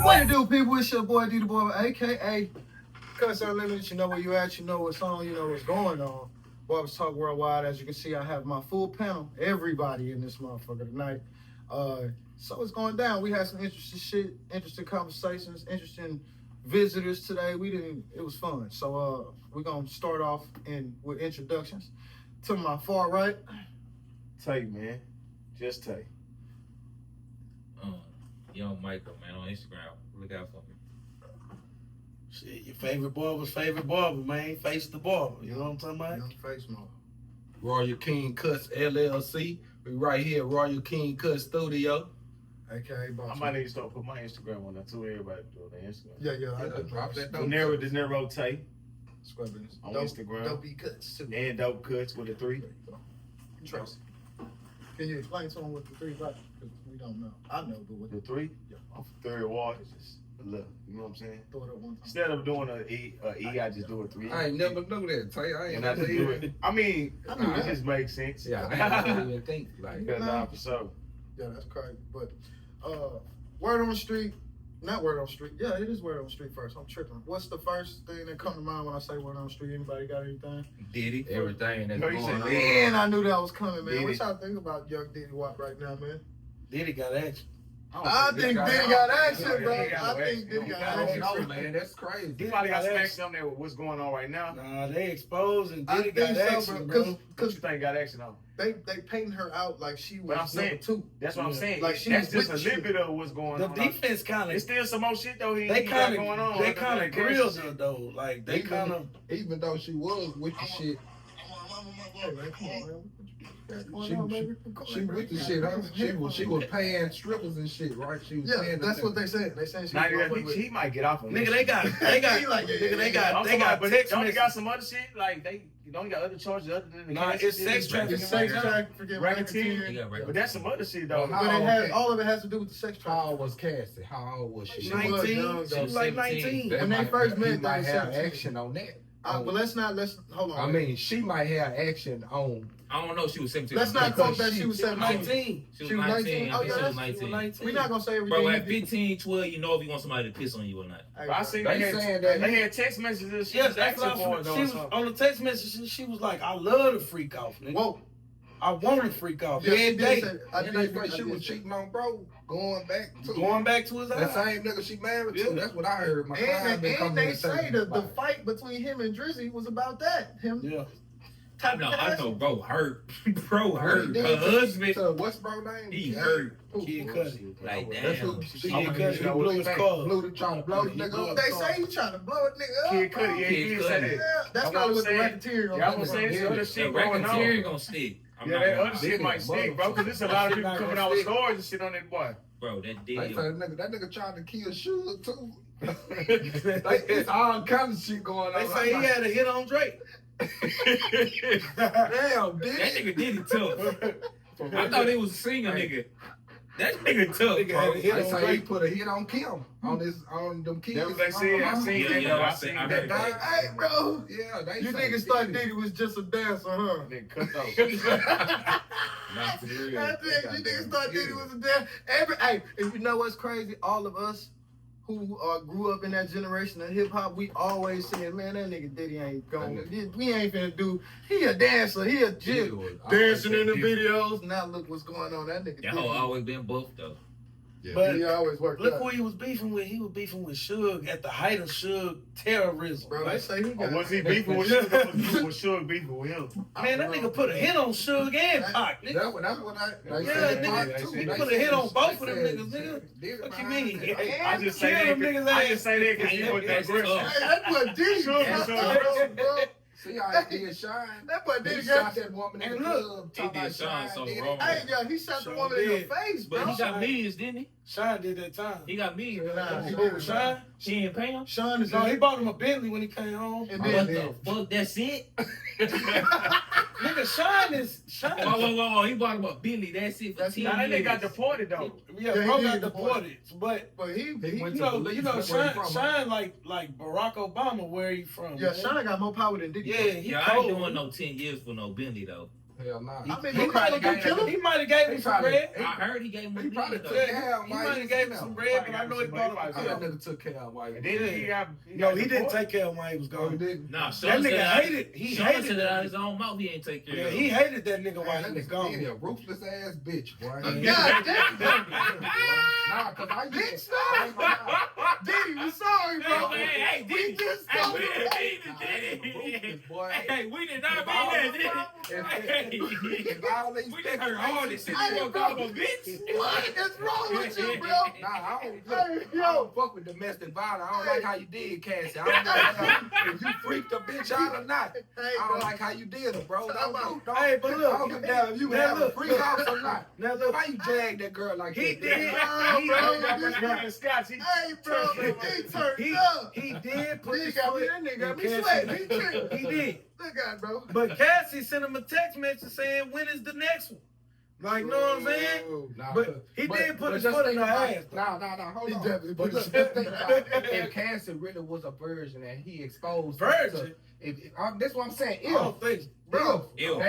What you do, people? It's your boy DIDDY Boy, aka Cuss Unlimited. You know where you at, you know what's on, you know what's going on. Barbers Talk Worldwide. As you can see, I have my full panel, everybody in this motherfucker tonight. So it's going down. We had some interesting shit, interesting conversations, interesting visitors today. It was fun. So we're gonna start off with introductions. To my far right, Tay, man. Just Tay. Young Michael, man, on Instagram. Look out for me. Shit, your favorite barber, man. Face the barber. You know what I'm talking about? Young Face Mo. Royal King Cuts LLC. We right here, Royal King Cuts Studio. AKA Boss. I might need to start putting my Instagram on there too. Everybody do their Instagram. Yeah. I could drop that. De Niro Tay Scrubbing on Instagram. Dopey Cuts too. And Dope Cuts with a 3. Trust. Can you explain to them what the 3 about? Because we don't know. I know, but what The 3? Yeah. I'm from Third Ward. Just look. You know what I'm saying? throw it up one time. Instead of doing a E, I just do a 3. I ain't never knew that, Tay. I ain't And I just do it. I mean, I knew it that. just makes sense. Yeah, I didn't even think like that. Nah, for sure. Yeah, that's crazy. But word on the street, not word on the street. Yeah, it is word on the street first. I'm tripping. What's the first thing that come to mind when I say word on the street? Anybody got anything? Diddy. Everything that's No, you going said on. Man, I knew that was coming, man. What Diddy. y'all think about young Diddy Wop right now, man? Diddy got action. I think Diddy got action, Yeah, bro. Diddy got I no think action. Diddy He got got I don't action. know, man. That's crazy. He probably got smacked on there with what's going on right now. Nah, they exposing I Diddy think got so, action, bro. bro. Because What you think got action on? they painting her out like she But I'm was saying- number 2. That's what I'm Yeah. saying. Like, she That's was just a with little you. bit of what's going The on. defense kind It's of, still some more shit though. they He got kind going on. of, they kind of grilled her though. Like they Even- kind of. Even though she was with the shit, Hey, man, come on, man. What's She- going on, baby? she with the shit, huh? She was paying strippers and shit, right? She was Yeah, paying that's them. what they said. They said she Nah, was yeah, going with he might get off on Nigga, that they shit. got, He like, yeah, nigga, they yeah, got, I'm they talking got about, but text don't he got messages. some other shit? Like they don't got other charges other than the Nah, cash it's shit? sex trafficking. It's sex right now. trafficking, Racketeering. He got racketeering. But that's some other shit though. How But it old has Cassie? all of it has to do with the sex How trafficking. old was Cassie? How old was she? She 19. was young, She though. was like 17. 19. When they first met, he they might was have 17. action on that. But let's hold on. I mean, she might have action on. I don't know. She was 17. let's not because quote that she was She was 17. 19. She was she was 19. 19? I think Oh, she yeah, was She was 19. 19. We're not gonna say everything. Bro, at 15, 12, you know if you want somebody to piss on you or not. Hey, But I seen They they saying had, that- they had text messages. She Yeah, was that's asking what for it though. she or was something. on the text message. She was like, "I love to freak off, nigga. Whoa. I want to freak off Yeah, she every did day." say- I And did- they I she did was say- cheating on bro, going back to Going back to his that house. same nigga she married to. Yeah. That's what I heard. My client been And coming they in say saying the about it. fight between him and Drizzy was about that. Him Yeah. I know, bro, hurt. Bro, hurt. Did Her he- husband, So what's bro name? he hurt. Kid Cudi. Like, That's damn. who Kid I'm Cudi, he blew his car. Blew the trying to blow the nigga up. They say he trying to blow a nigga up. Kid bro. Cudi, yeah, he Kid did say Cudi. that. Yeah, that's I'm probably what the saying- racketeering Yeah, I'm on. saying some other The shit going racketeering on. gonna stick. I'm Yeah, not that gonna other lie. shit might stick, bro. Cause there's a lot of people coming out with stories and shit on that boy. Bro, that They did. say that nigga tried to kill Suge too. Like, it's all kinds of shit going on. They say he had a hit on Drake. Damn, That dude. nigga did it tough. I thought it was a singer nigga. That nigga tough, Nigga had a bro. hit They on say he Drake. put a hit on Kim on them kids. That's what they said. I seen that Yeah, though. I I seen heard that. that. Hey, bro. Yeah, they You say niggas thought Diddy. Diddy was just a dancer, huh? Nigga cut those. Not for real. That's it. You niggas thought Diddy was a dancer. Hey, and you know what's crazy? All of us who grew up in that generation of hip hop, we always said, man, that nigga Diddy ain't going. We ain't finna do. He a dancer. He a Diddy jit. was Dancing in the always videos. Now look what's going on. That nigga That Diddy. hoe always been buff though. Yeah. But He always worked look out. who he was beefing with. He was beefing with Suge at the height of Suge terrorism. Bro, they Like, say he Or got. was he beefing with Suge? Or was Suge beefing with him? man, that nigga put a hit on Suge and Pac, nigga. That's what I. They Yeah, said nigga, Pac, too. he They put a said- hit on both they of them said niggas, nigga. Diddy What you behind mean? it. I just say Kill them that. niggas I ass. just say that because he was that That's aggressive. tough. Hey, that boy Diddy. Sure, got sure. that, bro. See how he did Shine? That boy He Diddy shot got. that woman in And the look, club. he talking did about Shine so did it. wrong. Hey, yo, he shot the Sure woman in did. the face, bro. But he got millions, didn't he? Shine did that time. He got millions. Nah, he Who, didn't. Shine? She ain't pay him. Sean is No, he bought him a Bentley when he came home. And What then, the fuck? That's it? Nigga, Shine is Shine. Whoa. He bought him a Bentley. That's it for That's 10 Now that years. nigga got deported though. Yeah, Yeah, he bro did got get deported, but but he went you to know, Belize. Shine, That's where he from, Shine like Barack Obama, where he from? yeah, man. Sean got more power than Diddy. Yeah, he Yeah, I ain't cold. doing no 10 years for no Bentley though. Hell nah. I mean, He he probably might gave him. He might have gave him some bread. I heard he gave him. He probably took though. care of He might have gave him some bread, but I know he bought him a That car. nigga took care of while he And was then there. No, he didn't take care of him while he was Oh, he gone. didn't. Nah, That Sean nigga said hated. He Sean hated said it out that. his own mouth. He ain't take care Yeah, of. he hated that nigga while Man, he that was nigga gone. Diddy a ruthless ass bitch, boy. God damn. Nah, cause I Bitch, used no. Diddy, we sorry, bro. Hey, we Diddy. just Hey, told we you. didn't mean Nah, it, ruthless, Diddy. boy. Hey, we did not mean that, Diddy. If all these We done heard all this shit. You Hey, gonna bro. call him a bitch? What is wrong with you, bro? Nah, I don't, Hey, look, yo. I don't fuck with domestic violence. I don't like how you did, Cassie. I don't know if you freaked a bitch out or not. Hey, I bro. don't like how you did it, bro. Don't, Hey, but I look, don't give a damn if you now have a look, freak look. off or not. Now look, Why you jag that girl like he that? did. Oh, He, bro. Got my friend Scott. He Hey, bro, he turned he, up. he did put Nigga his got me, foot that nigga got in me Cassie's sweating. mouth. He tripped. He did. Look at bro. But Cassie sent him a text message saying, when is the next one? Like, know what I'm saying? Nah, But he did put his just foot in think her about- ass. Nah, hold He on. definitely But put look, his just foot think in about her it. ass. If Cassie really was a virgin and he exposed Virgin? that's what I'm saying. I don't think, Bro, Ew.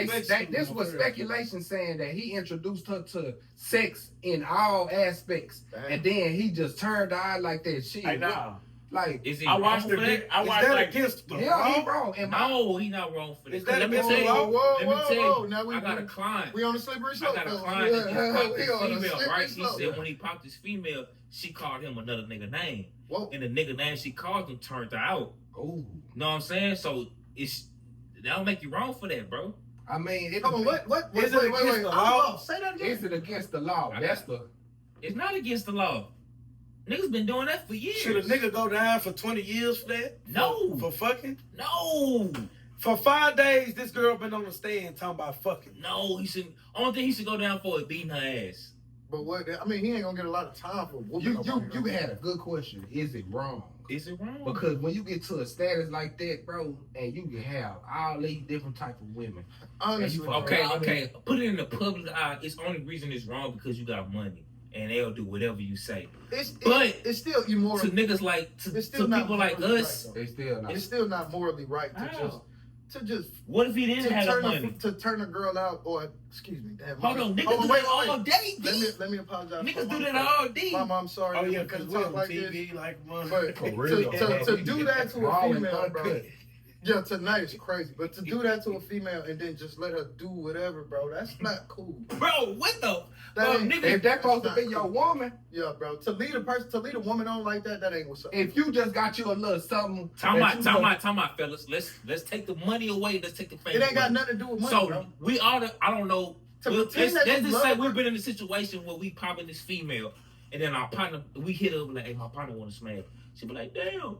this was speculation saying that he introduced her to sex in all aspects, and then he just turned her out like that. Shit, Hey, nah. like Is he I watched wrong the for video. that? I is watched that like against the yeah, he law? wrong. And No, he not wrong for that. Is that Let me against tell the you. law? Whoa, Let me whoa, tell whoa. you. Now we I got a client. We on the slippery I slope. got a fellas. client that just popped we this on a female, slippery right? She slope. said when he popped this female, she called him another nigga name. Whoa. And the nigga name she called him turned her out. oh, Know what I'm saying? So that don't make you wrong for that, bro. I mean, it Come on, what? Is it against the I'm law? lost. Say that again. is it against the law? That's the It's not against the law. Niggas been doing that for years. Should a nigga go down for 20 years for that? No. For fucking? No. For 5 days, this girl been on the stand talking about fucking. No, he should. Only thing he should go down for is beating her ass. But what? I mean, he ain't gonna get a lot of time for whooping you had a good question. Is it wrong? Is it wrong? Because when you get to a status like that, bro, and you can have all these different type of women. Honestly, bro, Okay, I mean, okay. Put it in the public eye. It's the only reason it's wrong because you got money. And they'll do whatever you say. But it's still immoral. To niggas like It's to still not people like morally us. right, though. They still not. It's still not morally right How? to just What if he didn't have the turn money? to turn a girl out or excuse me, damn. Hold on, niggas oh, do wait, that all wait. day, D. Let me apologize. Niggas for do my that all day. Mama, I'm sorry. Oh, yeah, because because we're on like this. TV like But motherfucker. For real. to do that to a Raw and female, bro. uncut. Yeah, tonight is crazy. But to do that to a female and then just let her do whatever, bro, that's not cool. Bro, what the? That Bro, ain't- nigga, If that's supposed to not be your cool. woman, Yeah, bro. To lead a woman on like that ain't what's up. if you just got you a little something, Time that you know- out, fellas. Let's take the money away. Let's take the fame It ain't got away. nothing to do with money, So bro. we ought to. I don't know. To Let's pretend that you just say love we've her- been in a situation where we popping this female, and then our partner, we hit her like, "Hey, my partner want to smash." She be like, "Damn,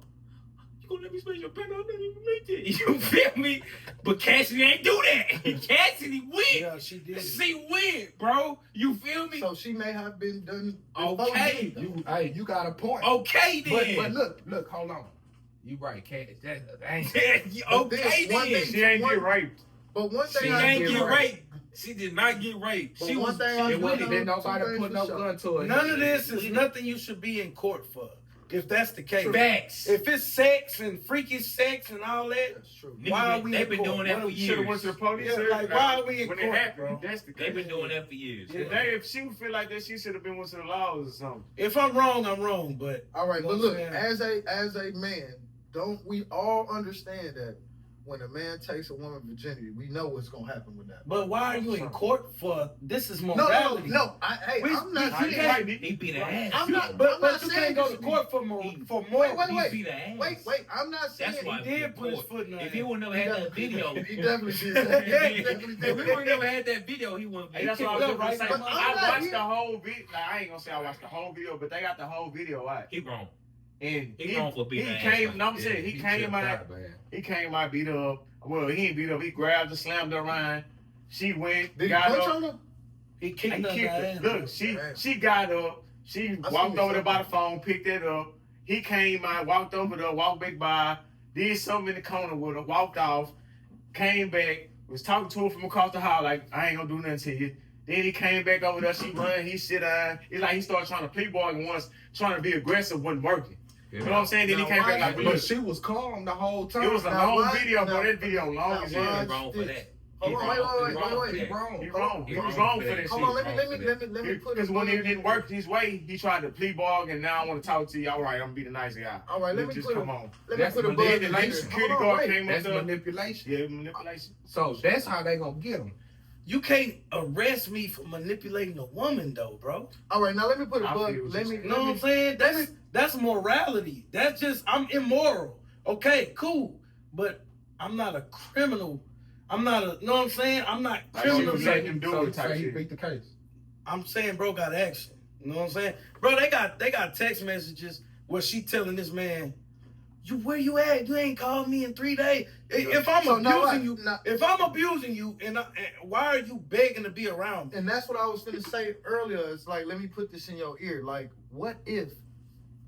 you gonna let me smash your partner? I didn't even make it." You feel me? But Cassidy ain't do that. Cassidy win. Yeah, she did. She win, bro. You feel me? So she may have been done. Okay. you got a point. Okay then. But look, hold on. You right, Cass. That ain't. Okay One then. thing- She ain't get raped. But one She thing I ain't give get her- raped. She did not get raped. But She one was. thing I She give was her- Then nobody Two put things no for gun to it. None of this is nothing you should be in court for. If that's the case. Facts. If it's sex and freaky sex and all that, That's true. Niggas why are been- we they've in been court? doing that for Should have went years. to the police. Yeah, like, why are we in when court, it happened? bro? That's the They've been doing that for years. Yeah. If she would feel like that, she should have been with the laws or something. If I'm wrong, I'm wrong. But All right, You know but what look, I'm saying? as a man, don't we all understand that when a man takes a woman's virginity, we know what's gonna happen with that. why are you in court for? This is No, morality. I'm We- not we saying. can't- He beat her ass. I'm not. But, I'm but not you saying can't go to this- court for more. Wait. He beat her ass. Wait. I'm not saying. That's why He did put his foot in her If he ass. would never had that video, He definitely did. That. He definitely if did. we would never had that video, he wouldn't Hey, be. that's what I was kicked just up, gonna say. right? But I'm I not watched here- the whole video. Like, I ain't gonna say I watched the whole video, but they got the whole video out. He wrong. And He wrong for beating he her ass came. like No, I'm that. saying he He came tripped out. man. He came out, beat her up. Well, he ain't beat her up. He grabbed her, slammed her around. She went, Did he got punch up. on her? He kicked He her in kicked the her. ass. Look, she got up. She walked over there by the phone, picked it up. He came out, walked over there, walked back by, did something in the corner with her, walked off, came back, was talking to her from across the hall like, I ain't gonna do nothing to you. Then he came back over there, she run, he sit down. It's like he started trying to play ball and once trying to be aggressive, wasn't working. You know what I'm saying? Then he Now, came why back like, But she was calm the whole time. it was a Now, long why- video, now- bro. That video long now, as He hell. why- ain't wrong for that. Hold on, wait. He wrong. wrong. He He was wrong wrong for for that that Hold on, shit. let me put it. Because when it didn't work his way, he tried to plea bargain. Now I want to talk to you. All right, I'm gonna be the nice guy. All right, let me just put come a- on. Let me That's put a bug manipulation. in Like there. security Hold on, guard wait. came up That's to manipulation. yeah, manipulation. So that's how they gonna get them. You can't arrest me for manipulating a woman, though, bro. All right, now let me put a I bug. feel what Let me. you're You know what I'm saying? That's morality. That's just I'm immoral. Okay, cool, but I'm not a criminal. I'm not a. You know what I'm saying? I'm not Like she criminal. was letting him do So it type he shit. beat the case. I'm saying, bro, got action. You know what I'm saying, bro? They got text messages where she telling this man, "You where you at? You ain't called me in 3 days. If I'm So now abusing what? you, Now- if I'm abusing you, and why are you begging to be around me?" And that's what I was gonna say earlier. It's like, let me put this in your ear. Like, what if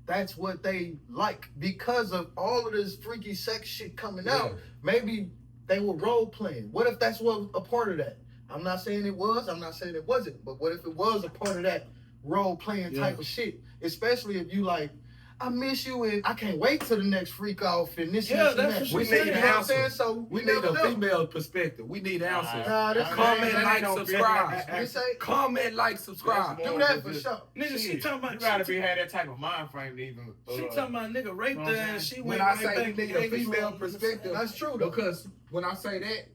that's what they like because of all of this freaky sex shit coming out? Maybe they were role playing. What if that's what a part of that? I'm not saying it was. I'm not saying it wasn't. But what if it was a part of that role playing type of shit? Especially if you like, I miss you and I can't wait till the next freak off and this. Yeah, and that's that. what we she need said. You know what I'm saying? So We we need never a know. female perspective. We need answers. Nah, this Comment, ain't- like, no subscribe. You say Comment, like, subscribe. That's do more that than for just- sure. Nigga, she talking about You gotta be had that type of mind frame to even. She talking about nigga raped know what her I'm and saying? she When went I right say back we to need a Vegas female from- perspective, That's true though. Because when I say that,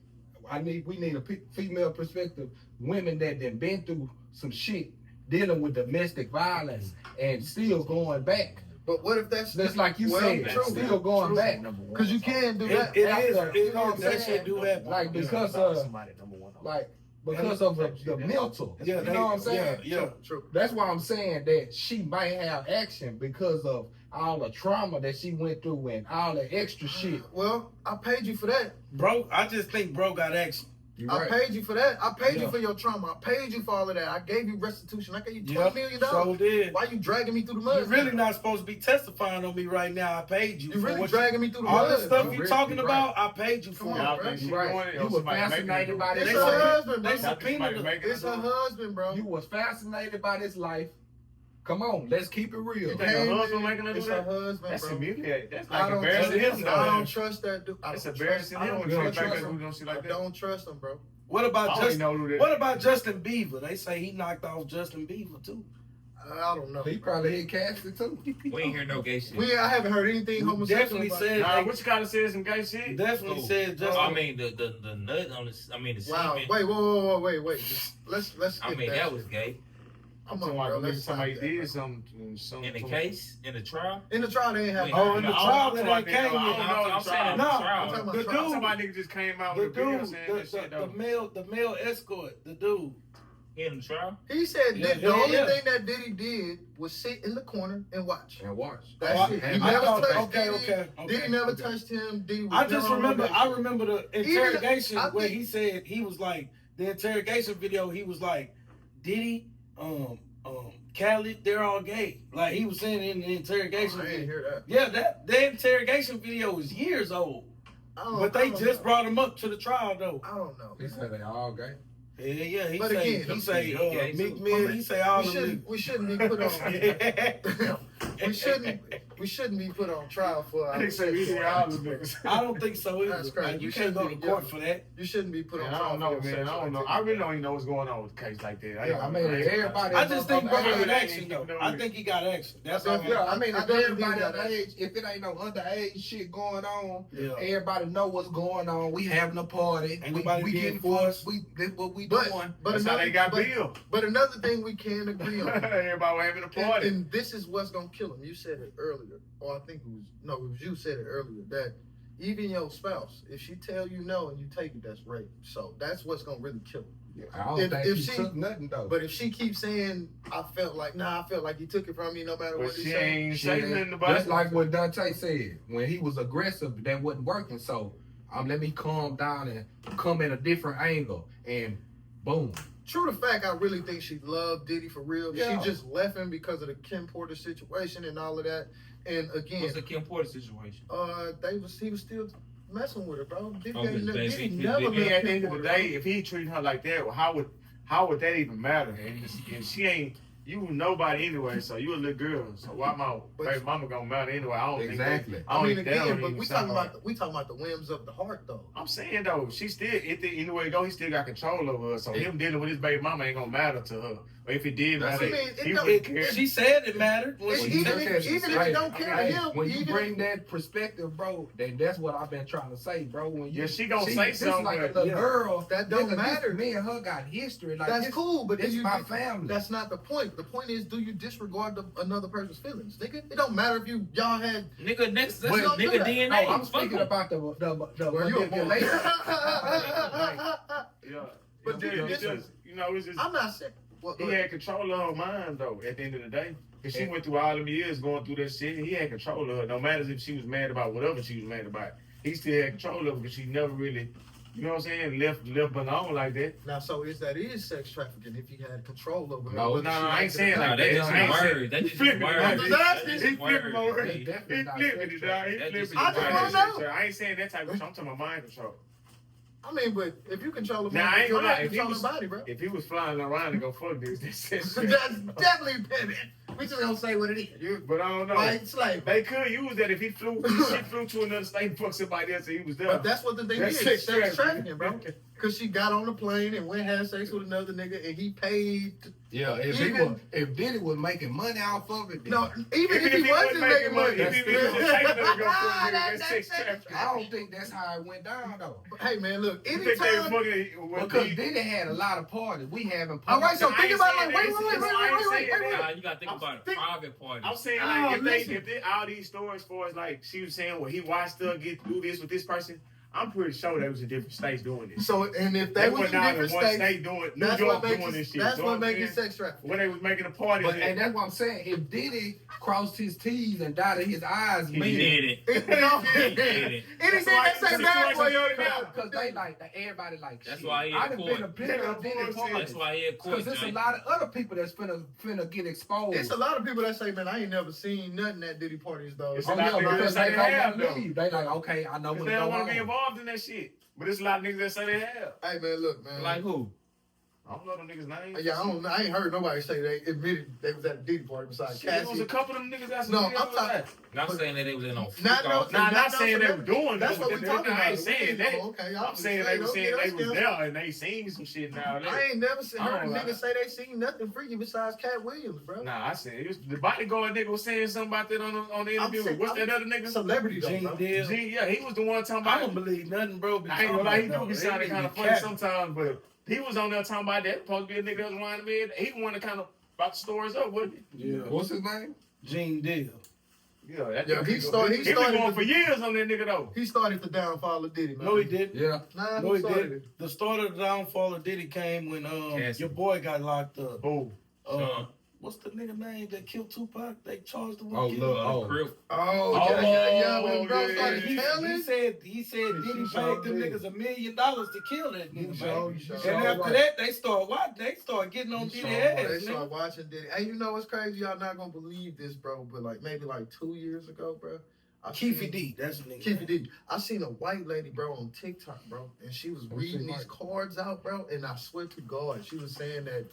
we need a female perspective. Women that done been through some shit, dealing with domestic violence, and still going back. But what if that's Just like you well, said, true, still going back. Because you can do that. It After, is. you know what I'm That saying? shit do happen. Like because of the mental. Yeah, you know what I'm saying? Yeah. True. That's why I'm saying that she might have action because of all the trauma that she went through and all the extra shit. Well, I paid you for that. Bro, I just think bro got action. You I right. paid you for that. I paid you Yeah. for your trauma. I paid you for all of that. I gave you restitution. I gave you $20 million. So did. Why you dragging me through the mud? You're really not supposed to be testifying on me right now. I paid you. You for really what dragging me through the all mud. this stuff bro. you Rick, talking you about, I paid you Come for. on, Y'all bro. think she You right. doing it? You Or was somebody making fascinated her by do it? It's this her life. husband, bro. They subpoenaed her. making It's her her do it? husband, bro. You was fascinated by this life. Come on, let's keep it real. You think her husband making her do It's her that? husband, That's bro. humiliating. That's I like don't embarrassing trust him. him. I don't though. trust that dude. I It's don't embarrassing trust- I him don't when you you don't back trust there him. doing shit I like that. don't trust him, bro. What about I don't Justin? know who that What is. about Justin Bieber? They say he knocked off Justin Bieber too. I don't know. He probably hit Cassie too. We ain't hear no gay shit. I haven't heard anything We homosexual definitely about said Nah, they what you gotta say is some gay shit? definitely Cool. said Justin. I mean the nut on the. I mean the Wow. semen. Wait, whoa. Just, let's skip I mean that. that was gay. I'm Come on, talking bro. about Let's maybe stop somebody that, did bro. some In the case, in the trial. In the trial, they ain't have. Oh, in the I'm trial, talking it about ain't the- came I don't yet. know. I'm saying in No, the I'm trial. talking about the trial. dude, Somebody nigga just came out the with a video dude, saying the, that shit though. the male escort, the dude. In the trial. He said Yeah, the yeah, only yeah. thing that Diddy did was sit in the corner and watch. And watch. That's Oh, it. I He thought- never touched okay, Diddy. okay. Diddy never touched him. Diddy was I just never on remember. that I shit. remember the Even- interrogation I where think- he said he was like the interrogation video. He was like, Diddy, Khaled, they're all gay. Like he was saying in the interrogation. I didn't video. hear that. Yeah, that interrogation video is years old, but they just brought him up to the trial though. I don't know. He said they all gay. Yeah. He But say again, he say gay Meek too. Mill. He say all We of them. shouldn't be put on. niggas. we shouldn't be put on trial for. They say we see all the niggas. I don't think so either. That's crazy. Like, you You can't go to shouldn't court be- for that. You shouldn't be put on Man, I trial. don't know, for man. I don't know. I really don't even know what's going on with a case like that. Yeah, I mean, everybody- I just think bro I got mean, action they- though. I think he got action. That's I all. definitely- Yeah, I mean, I if definitely everybody got that. underage, if it ain't no underage shit going on, Yeah. everybody know what's going on. We having a party. Ain't We nobody getting getting forced. We this what we But doing. That's how they got Bill. But another thing we can agree on. Everybody was having a party. And this is what's gonna kill him. You said it earlier, or I think it was you said it earlier, that even your spouse, if she tell you no and you take it, that's rape. So that's what's gonna really kill him. I don't If- think if he she- took nothing though. But if she keeps saying, I felt like he took it from me, no matter But what he she said. ain't Shit, saying nothing about just it. like what Dante said, when he was aggressive, that wasn't working. So let me calm down and come at a different angle, and boom. True to fact, I really think she loved Diddy for real. Yeah. She just left him because of the Kim Porter situation and all of that. And again, What's the Kim Porter situation? he was still messing with her, bro. Diddy, Oh, his baby. Diddy His never baby. left At the Kim end of the Porter, day, if he treated her like that, well, how would that even matter? And she ain't. you nobody anyway, so you a little girl. So why my baby mama gonna matter anyway? I don't Exactly. think. I mean, think that again, don't but even we sound talking right. about the whims of the heart, though. I'm saying though, she still anyway it go, he still got control over her. So him dealing with his baby mama ain't gonna matter to her. Or if it did That's matter, it. I mean, it he don't- wouldn't care. She said it mattered. When she Even said if you don't care to him, when you even bring that perspective, bro, then that's what I've been trying to say, bro. When you, Yeah, she gonna say this something, like a but- little girl. That don't nigga, matter. Me and her got history. Like that's this, cool, but this then my family. That's not the point. The point is, do you disregard another person's feelings, nigga? It don't matter if y'all had. Nigga, that's But nigga don't do that. DNA. No, I'm Fuck speaking 'em. about the Were you a boy? manipulation. Yeah, But it's do you just you know, it's just I'm not saying. Well, he had control of her mind though. At the end of the day, because she went through all them years going through that shit. He had control of her. No matter if she was mad about whatever she was mad about, he still had control of her because she never really, you know what I'm saying, left alone like that. now, so is sex trafficking if he had control over her? No, whether no, she I ain't liked it or saying not? Nah, like that's that. just I ain't words. saying- That's he just flipping it. words. I'm That's asking. just He flipping my words. words. He- He definitely not flipping sex it, dog. He That's flipping just it. I just words. wanna know. I ain't saying that type of shit. I'm talking about mind control. I mean, but if you control a Now, I man, ain't you're gonna not lie. If he controlling was, the body, bro. if he was flying around and go fuck niggas, that's That's definitely pimping. We just don't say what it is. You But I don't know. white slave. They could use that if he flew to another state and fucked somebody else and he was there. But that's what the thing That's is. sex Sex trafficking. trafficking, bro. Because she got on the plane and went had sex with another nigga and he paid. Yeah, if Diddy was making money off of it, then No, even if he wasn't making money. if he was taking it to go for a nigga, that's sex trafficking. I don't think that's how it went down though. Hey, man, look. You think they Anytime. fucking Because Diddy had a lot of parties. We having All right, parties. so I think ain't about it. saying Like, that. wait. Nah, you gotta think about it. Private parties. I'm saying like if they all these stories for us like she was saying well he watched her do this with this person, I'm pretty sure they was in different states doing this. So, and if they was went in down different in one states, state doing New that's York what makes doing this it, shit. that's You know what I'm makes it saying? sex trafficking. When they was making a party. And that's what I'm saying. If Diddy crossed his T's and dotted his I's, He man, did it. No, He did it. anything why they say the bad for situation you, now. because they like everybody like That's shit. why he I in done court. been a plenty of Diddy That's parties. That's why he had court. Because there's a Johnny. lot of other people that's finna get exposed. It's a lot of people that say, man, I ain't never seen nothing at Diddy parties, though. It's Oh a lot yeah, of niggas because that they say they don't have, want though. to leave. They like, okay, I know Because when they to don't go want to be home. involved in that shit. But there's a lot of niggas that say they have. Hey, man, look, man. Like who? I don't know them niggas' names. Yeah, I ain't heard nobody say they admitted they was at a Diddy party besides Shit, there was Cassie. a couple of them niggas that's No, I'm talking. Not saying that they was in on freak Not off. no- Nah, not Not saying they were celebrity. doing That's that. what we talking about. I ain't saying that. Okay, I'm saying they was saying they was there and they seen some shit now. I ain't never seen, I heard a don't nigga lie. say they seen nothing freaky besides Cat Williams, bro. Nah, I said it was, the bodyguard nigga was saying something about that on the interview. saying- What's that other nigga? Celebrity though, Gene bro. Deal. G, yeah, he was the one talking I about. don't believe nothing, bro. I ain't gonna lie, he do be sounding kind of funny sometimes, but he was on there talking about that. Supposed to be a nigga that was around the bed. He wanted to kind of brought the stories up, wasn't he? Yeah. What's his name? Gene Deal. Yeah, that Yeah, nigga he was- started- He been going for years on that nigga though. He started the downfall of Diddy, man. No, he didn't. Yeah. Nah, No, he started didn't. it? The start of the downfall of Diddy came when Cassie. your boy got locked up. Oh, What's the nigga name that killed Tupac? They charged him. Oh, with look. killing. Oh. Crip. Oh, yeah. When bro yeah, started yeah. telling. He said Diddy sure paid them did. niggas $1 million to kill that He nigga, sure- man. he sure- And after that, they start getting on They Diddy ass. started nigga. watching Diddy. Hey, you know what's crazy? Y'all not gonna believe this, bro. But like maybe like 2 years ago, bro. Keefy D, that's the nigga. Keefy D. I seen a white lady, bro, on TikTok, bro, and she was reading these white? cards out, bro. And I swear to God, she was saying that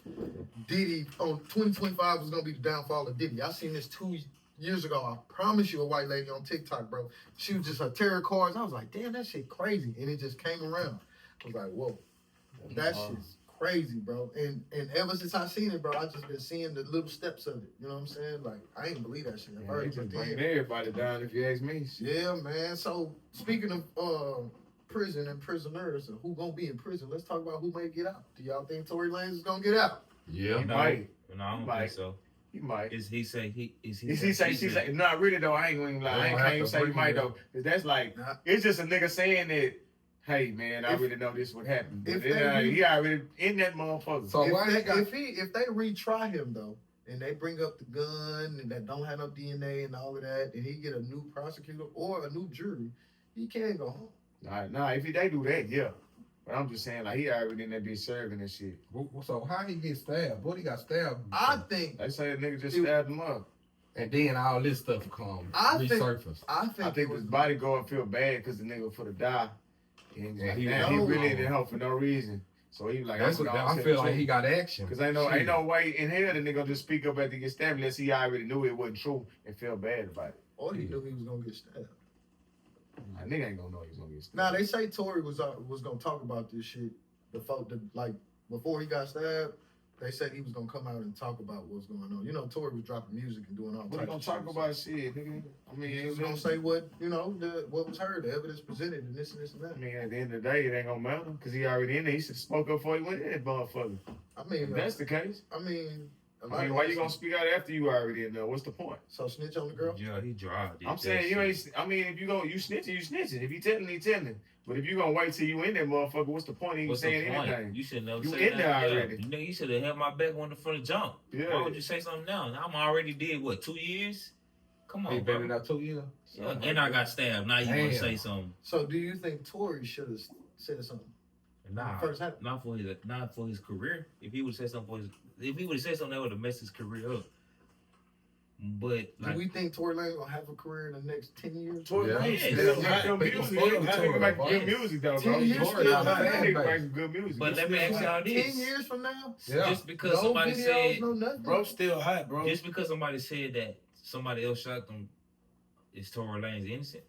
Diddy on 2025 was gonna be the downfall of Diddy. I seen this 2 years ago. I promise you, a white lady on TikTok, bro. She was just her tarot cards. I was like, damn, that shit crazy, and it just came around. I was like, whoa, that shit's crazy, bro. And ever since I seen it, bro, I just been seeing the little steps of it. You know what I'm saying? Like I ain't believe that shit at yeah, first. he but just then- bringing everybody down if you ask me. Shit. yeah, man. So speaking of prison and prisoners, who gonna be in prison? Let's talk about who may get out. Do y'all think Tory Lanez is gonna get out? Yeah. He No, might. no, I don't Might. think so. He might. Is he say he? Is he? Is he say she's like, not really though. I ain't gonna even lie. I They don't can't have even to say he bring might it though. Cause that's like Nah. it's just a nigga saying that. Hey man, I If- really know this would happen. But if then, they- he already in that motherfucker. So why he got? If they retry him though, and they bring up the gun and that don't have no DNA and all of that, and he get a new prosecutor or a new jury, he can't go home. Nah, if they do that, yeah. But I'm just saying, like he already in that bitch serving and shit. So how he get stabbed? What he got stabbed? I think. They say the nigga just It- stabbed him up. And then all this stuff will come I think- resurface. I think I it think was. his bodyguard feel bad because the nigga for the die. And Yeah, like, he damn, he know. really didn't help for no reason. So he was like, That's what I feel like he got action. Cause ain't no way in hell the nigga just speak up after he get stabbed unless he already knew it wasn't true and felt bad about it. Or he knew he was gonna get stabbed. A nigga ain't gonna know he's gonna get stabbed. Now they say Tory was gonna talk about this shit before he got stabbed. They said he was gonna come out and talk about what's going on. You know, Tory was dropping music and doing all What types gonna of talk shit. about shit, nigga? I mean, He was gonna say what what was heard, the evidence presented, and this and this and that. I mean, at the end of the day, it ain't gonna matter because he already in there. He should have spoke up before he went in that motherfucker. I mean, If that's the case, I mean, why you gonna speak out after you already in there? What's the point? So snitch on the girl. Yeah, he dry. I'm saying you ain't. I mean, if you snitching, you snitching. If you telling, he telling. But if you gonna wait till you in there, motherfucker, what's the point of even What's saying the point? anything? You should never You say in there that. already. You know, you should have held my back on the front of jump. Yeah. Why would you say something now? I'm already did what 2 years? Come He on, been in bro. there 2 years. Yeah, and I got stabbed. Now you want to Damn. say something? So do you think Tory should have said something? Nah, First happened. not for his career. If he would have said something if he would have said something, that would have messed his career up. But Do we think Tory Lanez gonna have a career in the next 10 years? Tory Yeah. Lanez Yeah. still Make hot. good People music. still That hot. nigga make Yeah. good music though, bro. 10 years Tory still Lanez hot. make good music. But let me ask y'all 10 this: years from now? Yeah. just because No somebody videos, said, no nothing. Bro, still hot, bro. just because somebody said that somebody else shot them, is Tory Lanez innocent?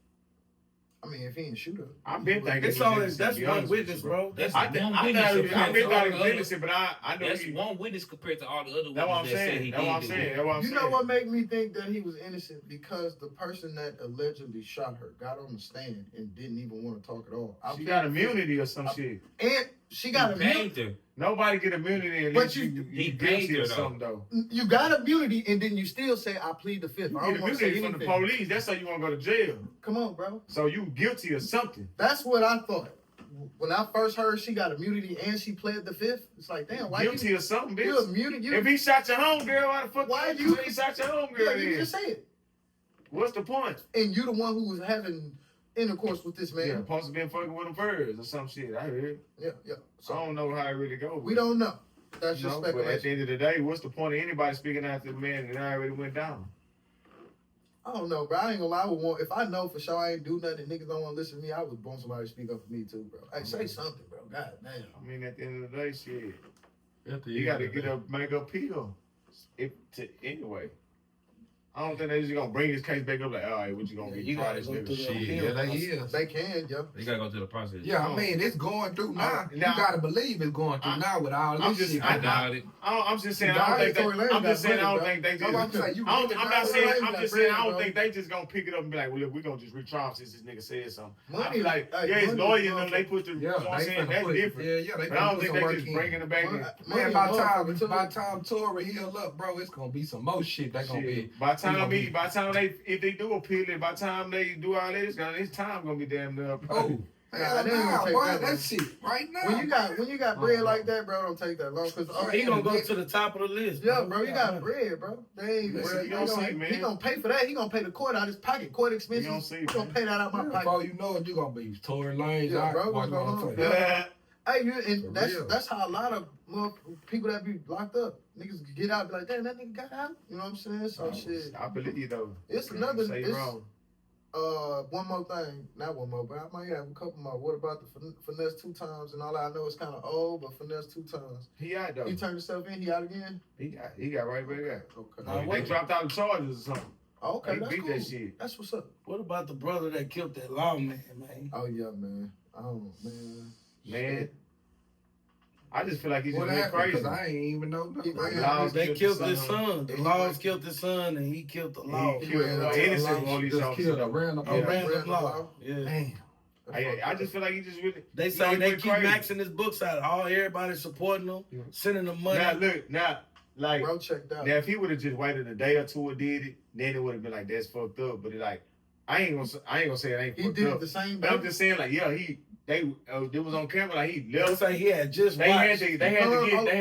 I mean, if he ain't shoot her. I've been thinking It's always that's one witness, bro. That's I one been witness thought compared to all he the was other. innocent, but I know That's he. one witness compared to all the other That's what I'm witnesses that said saying. he That's what I'm did saying. it. That's what I'm You saying. know what made me think that he was innocent? Because the person that allegedly shot her got on the stand and didn't even want to talk at all. She got immunity or some shit. And she got He paid immunity. her. Nobody get immunity But unless you he guilty paid her, or though. something though. You got immunity, and then you still say, "I plead the fifth." You I get don't want to say immunity from the anything. police. That's how you want to go to jail. Come on, bro. So you guilty or something. That's what I thought. When I first heard she got immunity and she pled the fifth, it's like, damn, why Guilty or something, you bitch. immunity? You, If he shot your homegirl, why the fuck Why you you- say he shot your homegirl yeah, you then? just say it. What's the point? And you the one who was having intercourse with this Yeah, man. supposed to been fucking with them first or some shit. I heard. Yeah. I So don't know how it really goes. we don't know. That's You just know, but at the speculation. end of the day, what's the point of anybody speaking after the man that already went down? I don't know, bro. I ain't gonna lie. I would want, if I know for sure I ain't do nothing, niggas don't want to listen to me, I would want somebody to speak up for me too, bro. Hey, say something, bro. God damn. I mean, at the end of the day, shit, At the you end got to of the get day. a make a appeal. Anyway, I don't think they're just gonna bring this case back up like, all right, what you gonna Yeah, get you tried gotta this go nigga? through the Shit. appeal. Yeah, they is. They can, yo. You gotta go through the process. Yeah, I mean, it's going through now. You Now- gotta believe it's going through now with all I'm this just- shit. I doubt it. I'm just saying, I Nah, don't think Tory Lanez I'm got just saying, I money, don't bro. think they That's what I'm just. saying. You I'm really not got saying. Tory I'm Lanez just got saying. I bread, don't bro. think they just gonna pick it up and be like, well, look, we gonna just retrial since this nigga said something. I Money, be like, hey, yeah, his money, lawyer and bro. them, they put the. You know what I'm they saying? finna That's put- different. Yeah, they But I finna don't put think some they work just in. bringing it back in. Man, by time Tory heal up, bro, it's gonna be some more shit. They gonna be. Shit. By the time they, if they do appeal it, by the time they do all that, his time gonna be damn near up. Oh, Nah, hell they ain't gonna nah, take boy, that long. that shit right now. When you got bread like that, bro, don't take that long. Cause He gonna go to the top of the list. yeah, bro, you got bread, bro. They ain't Listen, bread. you gonna see, man. He gonna pay for that. He gonna pay the court out of his pocket. Court expenses. You gonna see, He gonna man. pay that out my Yeah, pocket. before you know it, you gonna be Tory Lanez. Yeah, bro, Boy, what's going on? tell you. Yeah. Hey, For and real. that's how a lot of people that be locked up, niggas get out, be like, damn, that nigga got out. You know what I'm saying? So shit. I believe you though. It's another. Say It's, wrong. one more thing. Not one more, but I might have a couple more. What about the finesse 2 times? And all I know is kind of old, but finesse 2 times. He out though. He turned himself in. He out again. He got right back out. Okay. Nah, They what- dropped out the charges or something. Okay, They that's beat cool. that shit. That's what's up. What about the brother that killed that lawman, man? Oh yeah, man. Oh man. Man, I just feel like he's just What went happened? crazy. Because I ain't even know nothing. Yeah, about Laws They killed his his son. The laws killed his son, and he killed the law. He killed ran an into innocent the police Just officer. killed a random. A Yeah. random law. Yeah. Damn. I just feel like he just really. They You say know, they he keep went maxing his books out. Everybody supporting him, Yeah. sending him money. Now look, like Bro, checked out. now if he would have just waited a day or two and did it, then it would have been like that's fucked up. But it like I ain't gonna say it ain't He fucked did up. it the same But I'm day. just saying like yeah it was on camera like he They left. say he had just They had watched.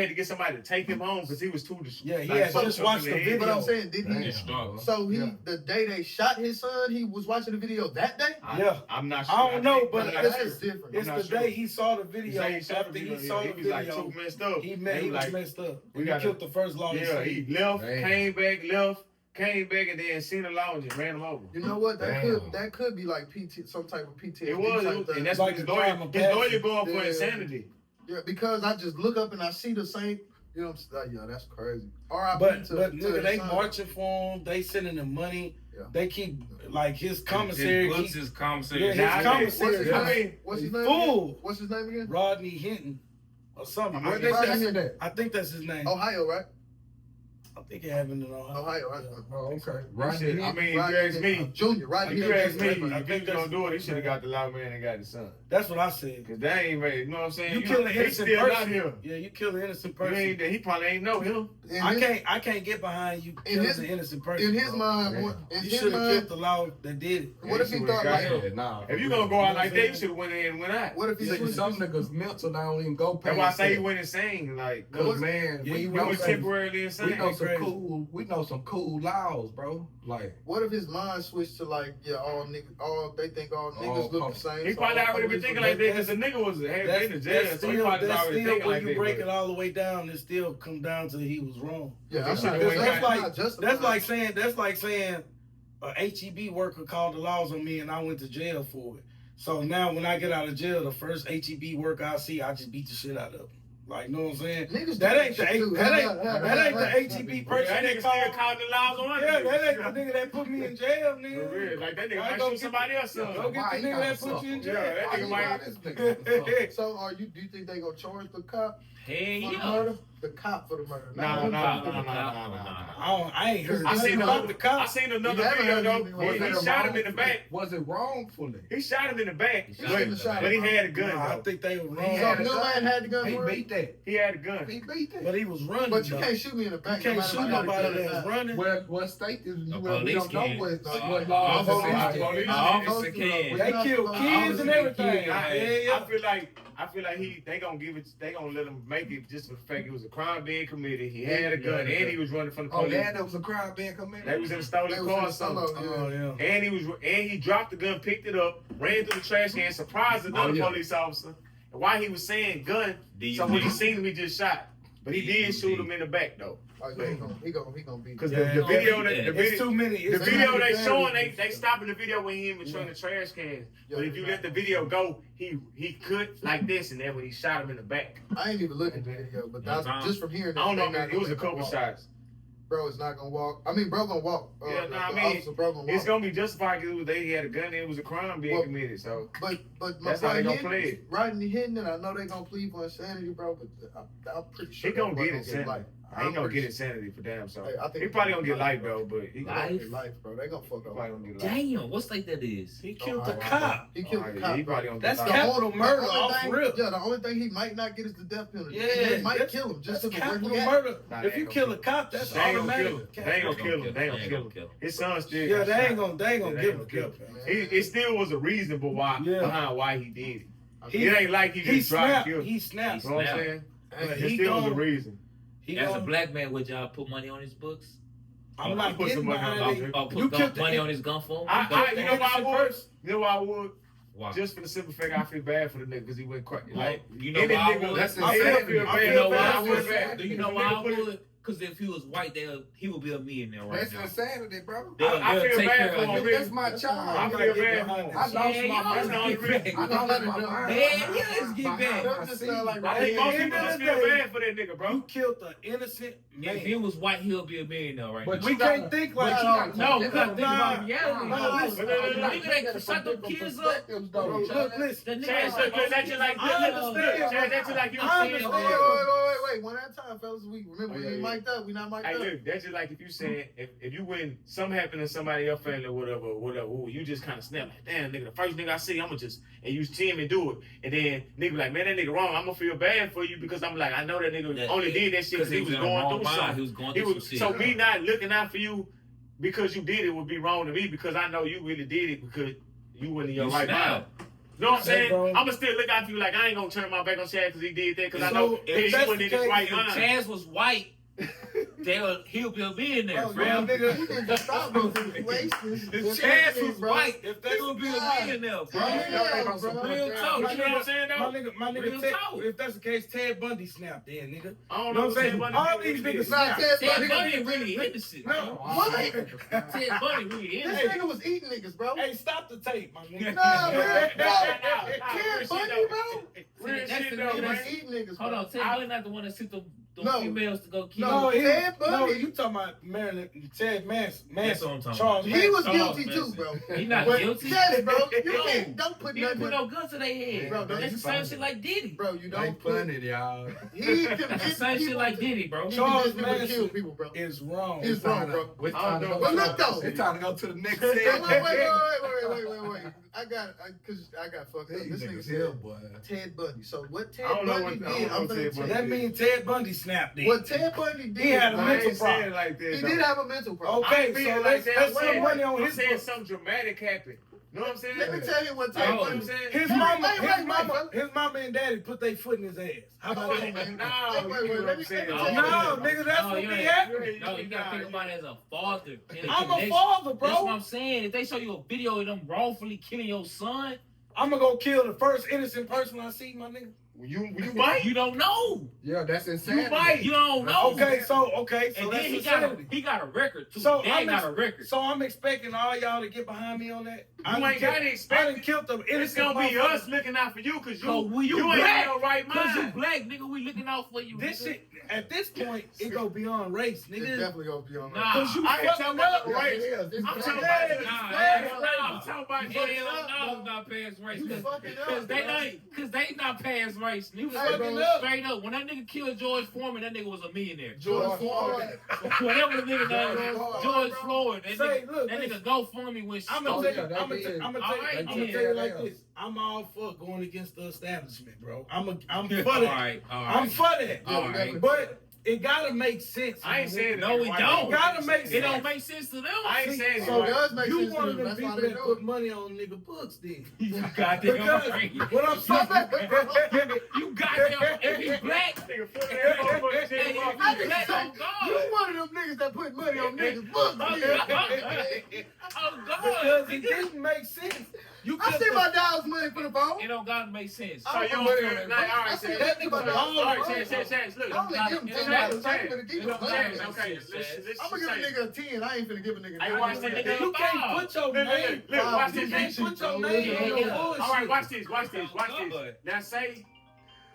to get somebody to take him home because he was too. Yeah, he like, had fucked just up watched in the head. video. But I'm saying, did he? Damn. Struggle. So Yeah. the day they shot his son, he was watching the video that day. Yeah. I'm not sure. I don't know, think- but I'm not That's sure. just different. It's I'm the not sure. day he saw the He video. said he shot After the he video. saw He the was like video, too messed up. he was was like, messed up. we He gotta- killed the first law. yeah, he left, Damn. came back, and then seen the law and just ran him over. You know what? Damn. That could be like PT, some type of PTSD. It was, type thing. and that's Like what his a crime lawyer, of his lawyer passion. going for Yeah. insanity. Yeah, because I just look up and I see the same. You know what I'm saying? Yeah, that's crazy. R.I.P. But to nigga, they son. marching for him. They sending him money. Yeah. They keep like his commissary. His books, his commissary. Yeah, his Nah, commissary. What's his name? Fool. Again? What's his name again? Rodney Hinton or something. Where they say that? I think that's his name. Ohio, right? I think it happened in Ohio. Ohio, right? Oh, okay. Right. Right. I mean, if you ask me, Junior, right? if you ask me, I if he think was gonna that's- do it, he should have got the loud man and got the son. That's what I said. Cause they ain't made, you know what I'm saying? You kill an he innocent still person. out here. Yeah, you kill an innocent You person. ain't, he probably ain't know him. I can't get behind you killing an innocent person. In his bro. mind, You in his should have killed mind, the law that did it. what if he thought like, Yeah, nah. If you gonna go out like that, you should have went in and went out. what if he See, switched some niggas mental don't even go past That's why I say he that. went insane. Like, Cause man, Yeah, we he he know was some, temporarily insane. we know some cool laws, bro. Like What if his mind switched to like, yeah, all they think all niggas look the same. He so probably all already been police thinking look like that because the nigga was had been in jail, so he probably that's already still thinking when like you that. break but- it all the way down, it still come down to he was wrong. Yeah, That's I'm not- not, that's not like justified. that's like saying a HEB worker called the laws on me and I went to jail for it. So now when I get out of jail, the first HEB worker I see, I just beat the shit out of him. Like, know what I'm saying? Niggas That do ain't the shit too. that ain't the HEB That person nigga that still called. calling the laws on Yeah, us. that ain't the nigga that put me in jail, For nigga. real. Like that nigga I might go shoot get- somebody else. Go Son. get the nigga that put you in jail. Yeah, that nigga might. this nigga. So do you think they gonna charge the cop Hell for the yeah. murder? The cop for the murder. Nah. I ain't heard I seen about the I cop. seen another You haven't video heard though. anything like He that. shot him in the back. Was it wrongfully? He shot him in the back, shouldn't have shot but he him. had a gun Nah, I though. think they were He So had wrong. a no man had the gun He for him? beat that. He had a gun. He beat that. But he was running. But you though. can't shoot me in the You back. can't no shoot matter what I nobody do. that's running. What state is you? The We police don't know can. what law. Police. Officer can. They kill kids and everything. I feel like they gonna give it. They gonna let him make it just for the fact it was a crime being committed. He had a gun and he was running from the Oh, police. yeah, there was a crime being committed. They was in a stolen They was car in or the something. solo, Oh yeah. And he dropped the gun, picked it up, ran through the trash can, surprised another yeah. police officer. And while he was saying gun, so when he seen him, he just shot. But he did shoot him in the back though. Oh, yeah, he gonna beat Because him. the video, It's too many. the It's video too they many showing, families. they stopping the video when he in between the trash cans. Yeah, But if you let the video go, he could like this, and then when he shot him in the back, I ain't even looking at the video, but that's just from hearing that. I don't know, they man. not It was a gonna couple walk. shots. Bro is not gonna walk. I mean, bro gonna walk. Yeah, nah, I the mean, officer, bro gonna walk. It's gonna be justified because he had a gun and it was a crime being Well, committed. So But my That's how they point gonna play it. Rodney hitting it. I know they gonna plead for insanity, bro. But I'm pretty sure he gonna that boy get insanity. life. I ain't gonna pretty get insanity for damn so. Hey, I think He probably gonna get life though, but he gonna probably get life, bro. They gonna fuck up. gonna get life. Damn, what state that is? He killed Oh, the wow. cop. He killed the cop. He bro. probably gonna That's get The life. capital only- murder the only off thing- rip. Yeah, the only thing he might not get is the death penalty. Yeah, They might that's- kill him just That's to where capital he at. murder. Nah, If they you ain't kill gonna a cop, that's They ain't gonna kill automatic. him. They ain't gonna kill him. They ain't gonna kill him. His son still. Yeah, got they shot. ain't gonna They give ain't him gonna kill. Man. It still was a reasonable why Yeah. behind why he did it. He- It ain't like he He just tried to snapped. kill him. He snapped. You know what I'm saying? But It he still was a gone. reason. He As a gone. black man, would y'all put money on his books? I'm not put some getting money on behind my it. book. Or put You killed money the- on his gun for him? You know why I would? You know why I would? Why? Just for the simple fact I feel bad for the nigga because he went crazy. Like, you know any why I nigga, would? That's I insanity. feel I bad. You know why I I feel would? bad. Do you know If a why nigga I put it- would? Because if he was white, he would be a millionaire right That's now. insanity, bro. I feel They'll take bad care for of him. him. Really. That's my I child. feel bad for him. I lost Yeah, my y'all mind. let's get back. I lost my mind. Yeah, let's get back. That just sound like I think most At the people end just of the feel day, bad for that nigga, You bro. killed an innocent If he man. was white, he'll be a millionaire right But now. We you gotta- can't think but like you that. gotta- No, you we gotta gotta- think about reality. No, listen. Nigga that shut them kids up. Though. Look, listen. The nigga Chance, look, that's just like I understand. Chance, that's just like you I saying. understand. Wait. One at a time, fellas. We remember Oh, we yeah, ain't yeah. mic'd up. We not mic'd Hey, up. look, that's just like if you saying if you win something happen to somebody in your family or whatever, ooh, you just kind of snap like, damn, nigga, the first nigga I see, I'ma just and use Tim and do it, and then nigga be like, man, that nigga wrong. I'm gonna feel bad for you because I'm like, I know that nigga only did that shit because he was in the going wrong through mind. something. He was going through some shit. So me not looking out for you because you did it would be wrong to me because I know you really did it because you wasn't in your You right mind. snapped. You know what I'm saying? bro. I'ma still look out for you like I ain't gonna turn my back on Chad because he did that because I So, know if he that's wasn't the in his case, right If mind. Chaz was white, he'll be a millionaire, Bro, fam. nigga, you can just stop those situations. The chance was bro. right. If they will be a millionaire, bro. Yeah, bro. Real talk. My You know what I'm nigga, saying, though? my nigga, Real Ted, talk. if that's the case, Ted Bundy snapped then, nigga. I don't You know know what I'm saying? Ted Bundy All did these what he niggas did. Nah, snapped. Ted Bundy really innocent. No, bro. What? Ted Bundy really This innocent. nigga was eating niggas, bro. Hey, stop the tape, my nigga. Nah, man. Nah, Ted Bundy, bro. Real That's shit the though, nigga He man. was eating niggas, bro. Hold on, Ted Bundy not the one that sent them No. females to go kill. No, he- Ted Bundy. No, you talking about Maryland, Ted That's Manson, what I'm talking Charles about. He was Charles guilty too, Manson. bro. He not But- guilty. Yes, bro. You No. can't. Don't put He didn't nothing. put no guns to their head. Bro, That's the same shit like Diddy. Bro, you They don't put. funny, y'all. He That's the convinced same shit people like to- Diddy, bro. He Charles convinced people to Manson kill people, bro. is wrong. He's wrong, bro. We're I trying to don't go. know. But look, though. We're trying to go to the next Wait, segment. wait. I got fucked up. These This nigga niggas here, said boy. Ted Bundy. So what Ted I don't know Bundy what- I did, don't know I'm what gonna Ted tell Bundy you. That means Ted Bundy snapped then. What Ted Bundy did, He had a bro, I mental ain't saying problem. it like that. he though. did have a mental problem. I Okay, ain't being so like let's that. put some money on I'm his saying book. something dramatic happened. Know what I'm saying? Let me tell you what Ted Oh. Bundy saying? His Wait, mama, wait, wait, his mama and daddy put their foot in his ass. How about Hold that? on, man. No, Wait, you wait, know what let I'm me saying. tell you. No, nigga, that's No, what you be ain't. happening. No, you gotta think about it as a father. And a I'm a connection. father, That's what bro. I'm saying. If they show you a video of them wrongfully killing your son, I'm gonna go kill the first innocent person I see, my nigga. You might. you don't know. Yeah, that's insanity. You might. You don't know. Okay, so And that's then he insanity. got a record too. So Dad got a record. So I'm expecting all y'all to get behind me on that. You ain't got to I expect done it. killed them It's innocent gonna be motherfuckers. us looking out for you because So you you ain't black. in your right Cause you mind. black, nigga, we looking out for you. This nigga. shit, at this point, it go beyond race, It's nigga. definitely gonna be on Nah. Cause you I ain't fucking talking up. about Yeah, race. it is. It's I'm black. talking Nah, about hell I'm talking about no, not past race. You fucking up, Cause they bro. not, cause they not past race. Nigga, Hey, bro. straight up. When that nigga killed George Foreman, that nigga was a millionaire. George Floyd. Whatever the nigga name Floyd. is, George Floyd. That Say, nigga, look, that listen. nigga GoFundMe went I'm stupid. gonna tell you, they I'm gonna did. tell Alright, you like yeah. this. I'm all for going against the establishment, bro. I'm for All that. right, all right. I'm for that. All right. But it gotta make sense. I ain't man. saying No, it don't. It gotta make It sense. don't make sense to them. I ain't saying So it. it does make You sense to one of them. them That's why people they that do put it. money on nigga books, then. You goddamn Because right. what I'm saying, You goddamn. If he black, Nigga, fuck that motherfucker, hey, shit, if motherfucker. he black, on You God. one of them niggas that put money on niggas' books. Oh God. because it didn't make sense. You I could see my dog's money for the phone. It don't gotta make sense. So you don't feel like, all I right, see Chance. that nigga All right, dog. Chance, look. I only give him $10. I ain't finna give him Chance, $100. okay, Chance. let's I'm gonna give a say- nigga a 10. I ain't finna give a nigga Hey, $9. watch this. You can't put your name. Look, watch You this. can't Put your Yeah, name on yeah. your bullshit. All right, watch this. Now say,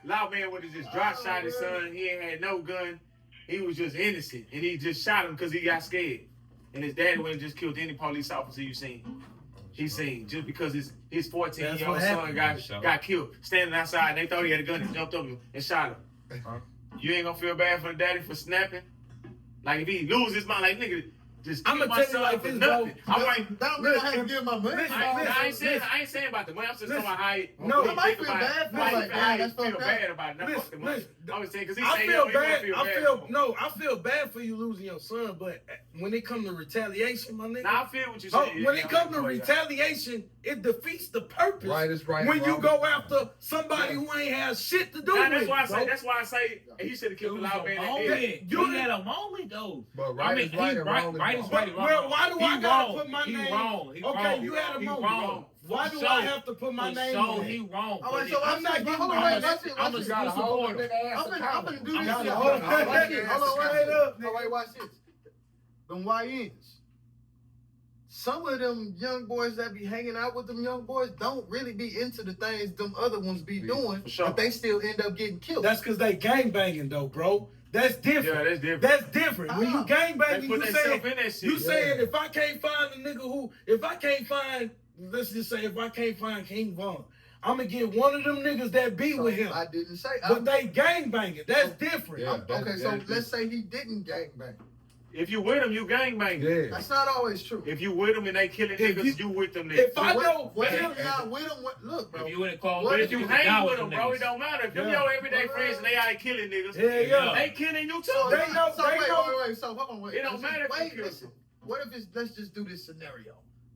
Loud Man would have just drop shot his son. He ain't had no gun. He was just innocent, and he just shot him because he got scared. And his daddy went and just killed any police officer you seen. He seen just because his 14-year-old That's what son happened. got killed standing outside. They thought he had a gun and jumped up and shot him. You ain't gonna feel bad for the daddy for snapping. Like if he lose his mind, like nigga, just I'ma kill my tell you son like for this, nothing. bro. I'm like. That don't mean I have to give my money. Listen, I ain't saying about the money. I'm just talking about how he. No, he I might think feel about it. bad for How him, he- like, how man, he that's feel fucked up. bad about it. Not Listen, fuck the money. listen. I was saying because he I say feel he bad. feel I bad feel for him. no. I feel bad for you losing your son, but when it comes to retaliation, my nigga. Now I feel what you're Oh, saying. when it comes to retaliation, it defeats the purpose. Right is right. When you wrong. go after somebody who ain't have shit to do Now, with that's it, why I bro. say. That's why I say he should have It killed the was loud a man. that moment. did. You- He had a moment though. But right is right and wrong is right is wrong. right. Well, why do I He gotta wrong. put my He name? wrong. He Okay, wrong. you had a He moment. wrong. Why For do I sure. have to put my For name sure, on he it? wrong. All right, But so it- I'm not getting. Hold on, I'm wait, a- watch it. I'm Watch a it. gotta hold supporter. that ass I'm accountable. finna do You this gotta shit. hold Hold on, watch it. Hold on, watch straight it. up, Oh, wait, watch this. Them YNs. Some of them young boys that be hanging out with them young boys don't really be into the things them other ones be doing, For sure. but they still end up getting killed. That's because they gang banging though, bro. That's different. Yeah, that's different. That's different. When you gang They banging, put you themselves saying in that shit. you saying if I can't find a nigga who, if I can't find, let's just say if I can't find King Von, I'm gonna get one of them niggas that be So with him. I didn't say. But they gang banging. That's different. Yeah. Okay, so That's- let's say he didn't gangbang. If you with him, you gangbang. Yeah. That's not always true. If you with them and they killing If niggas, you- you with them niggas. If I What- know, what if- if you're not with him? Look, bro. If you in a call, What But if you hang with them, them, bro, it don't matter. If them Yeah. your everyday friends and they out killing niggas, yeah, yeah. they killing you too. So, They know- so they wait, know- wait. So hold on, wait. It don't matter if you Wait, kill listen. What if it's? Let's just do this scenario.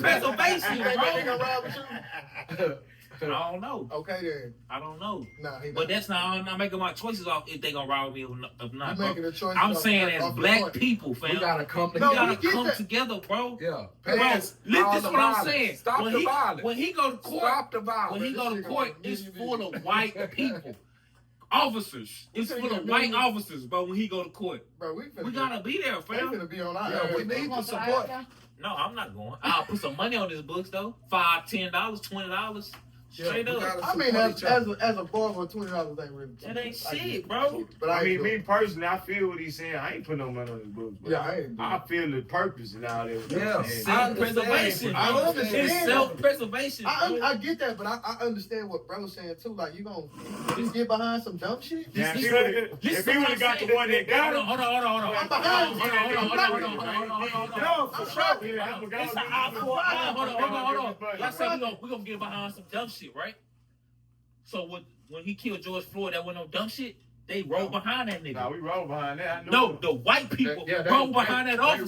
preservation, You think that nigga bro. ride with you? I don't know. Okay then. I don't know. Nah, he But not. that's not. I'm not making my choices off if they gonna ride with me or not. You Bro. making a choice. I'm off- saying as off your black heart. people, fam. We gotta come We No, together. we gotta get come that. together, bro. Yeah. Bro, Pass this all is the what I'm violence. saying. Stop when the he, violence. When he go to court, Stop the violence. when he go to This court, nigga it's gonna full of white people. Officers. It's finna full get of a white million- officers, bro, when he go to court. Bro, we We gotta be there, They fam. finna be on our Yeah, ass. we need bro. to support. No, I'm not going. I'll put some money on his books though. $5, $10, $20. Straight we up. gotta I mean, support each other. as a barber, $20 ain't really. That ain't I get shit, it. bro. But I mean, ain't me doing personally, I feel what he's saying. I ain't putting no money on his books. But Yeah, I ain't doing I it. feel the purpose and all that. Yeah. Self-preservation. I bro. understand. It's self-preservation, bro. I get that, but I understand what bro's saying too. Like, you gonna just get behind some dumb shit? Yeah, This- if he this would is have got the what one that got him. Hold on. I'm behind you. No, I'm sure. sorry. Yeah, I forgot It's what an he eye was for an eye. doing. Hold on. Y'all say we gonna get behind some dumb shit, right? So when he killed George Floyd, that wasn't no dumb shit. They rolled behind that nigga. Nah, we roll behind that. I know. No, the white people Yeah, rolled behind that officer.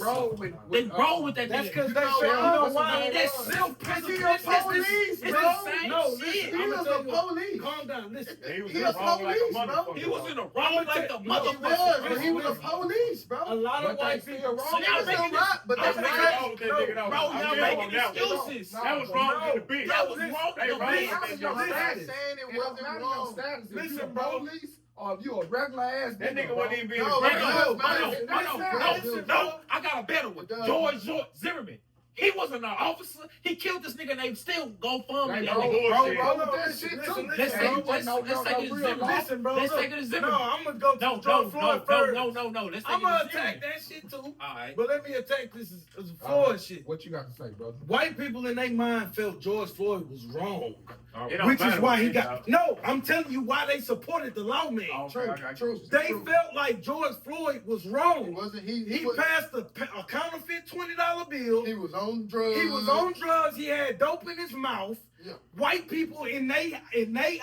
They Roll with that That's nigga. because they know say, you why? know That's why? why. That's Cause self-preservation. he a police, It's bro. the same No, shit. listen, He I'ma was tell a you- police. Calm down, listen. He was He in a the wrong like a police, bro. motherfucker. He was in the wrong like the No, he was, motherfucker. but he was a police, A bro. lot of But white they people. still So wrong. y'all Niggas making don't rock, but that's that's Nothing right. wrong with that nigga, though. Bro, I'm y'all telling making you now. excuses. That was wrong with the bitch. That was wrong with They the wrong bitch. with Your I'm that not status. saying it It don't wasn't matter your wrong. status. If Listen, you a bro. police or if you a regular ass That nigga bro. wasn't even being No, a it regular. does No, matter. no. I got a better one. It does. George Zimmerman. He wasn't an officer. He killed this nigga and they still go fund me. Like, That bro, nigga. bullshit. bro, Hold with on, that listen, shit listen, too. listen. Let's take it Ain't no to real Zimmerman. law. Listen, bro. Let's look. take it to Zimmerman. No, I'm gonna go to George Floyd first. No. Let's take I'm it gonna to attack Zimmerman. that shit too. All right. But let me attack this as Floyd shit. What you got to say, brother? White people in their mind felt George Floyd was wrong, It don't which is matter why what he they got. do. No, I'm telling you why they supported the lawman. True. They felt like George Floyd was He wrong. wasn't. He was, passed a counterfeit $20 bill. He was on drugs. He was on drugs. He had dope in his mouth. Yeah. White people in they